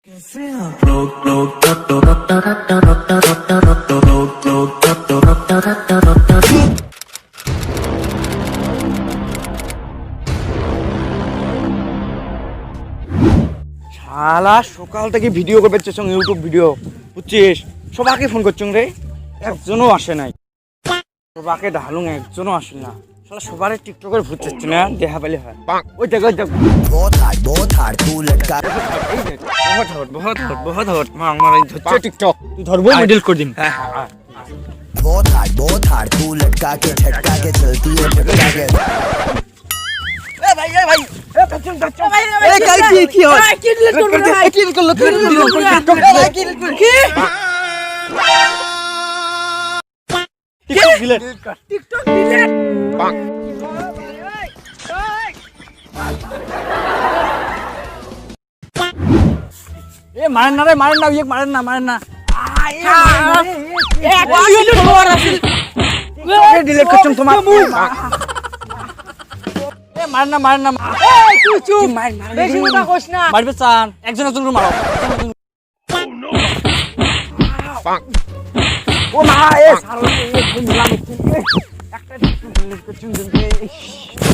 শালা সকাল থেকে ভিডিও করবে সঙ্গে ইউটিউব ভিডিও বুঝছিস সবাইকে ফোন করছ রে একজনও আসে নাই সবাইকে ঢালুং একজনও আসে না শালা সবার টিকটকের ভূত চাচ্ছে না দেখা পেলে হয় ওই দেখ ওই দেখ बहुत हट मांग मार धच्चे टिकटॉक तू धरबो मैं डिलीट कर दिम बहुत हार्ड तू लटका के झटका के चलती है झटका के ए भाई ए कच्चू ए की हो की डिलीट कर दे की डिलीट कर लो टिकटॉक की डिलीट कर टिकटॉक डिलीट टिकटॉक डिलीट ए मारन ना रे मारन ना ये मारन ना ए फॉलोअर असेल ए डिलीट करछम তোমার এ মার না এই তুই চুপ বেশি কথা কইস না মারবে চান একজন করে মারো ও মা এ সালো এ মিলাম একটা ডিলিট করছুম দিনকে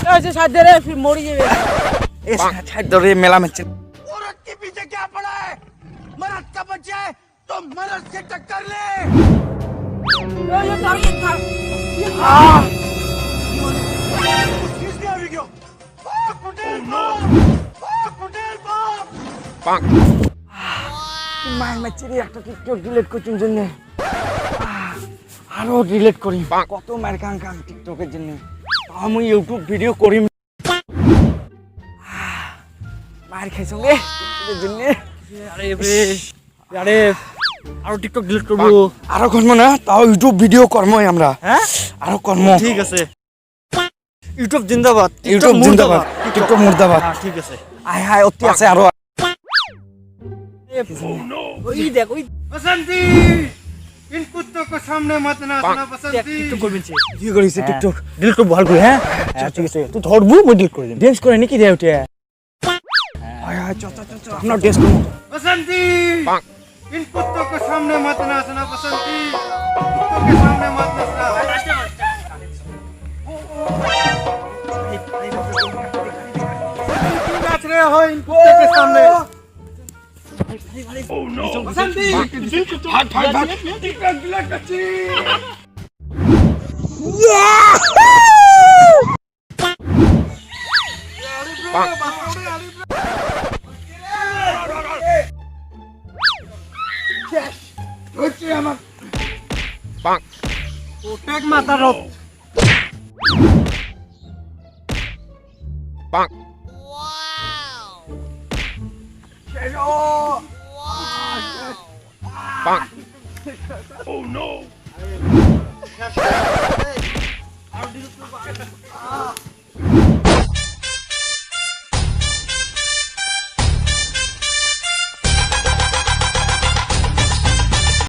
এই যে সাথে রে ফির মরি যাবে এ সাথে ধরে মেলা মেছে औरत के पीछे क्या पड़ा है मर्द का बच्चा है तो मर्द से टक्कर ले ये टारगेट था किसने आ गया पटेल बाप মার মেচেরি একটা টিকটক ডিলিট করছুম জন্য আরো ডিলিট করি কত মার কাং টিকটকের জন্য আমি ইউটিউব ভিডিও করি মার খাইছং রে এর জন্য আরে বেশ আরে আরো টিকটক ডিলিট করব আরো করব না তাও ইউটিউব ভিডিও করমই আমরা হ্যাঁ আরো করব ঠিক আছে ইউটিউব জিন্দাবাদ টিকটক মুর্দাবাদ হ্যাঁ ঠিক আছে আয় হায় অতি আছে আরো ওই দেখ ওই बसंती इन कुत्तों को सामने मत नाचना बसंती টিকটক করবেন কি করিস টিকটক ডিলিট করব ভালো করে হ্যাঁ ঠিক আছে তুই ধরবো মই ডিলিট করে দিম ড্যান্স করে নাকি রে ওটা আয় হায় চল আমরা ড্যান্স করব बसंती इन कुत्तों को सामने मत नाचना बसंती कुत्तों के सामने मत नाचना नाच रहे हो इन कुत्तों के सामने बसंती हाथ टिकटॉक डिलीट करची হচ্ছে আমার পাক ওটেক মাথা রত পাক ওয়াও শেরো পাক ও নো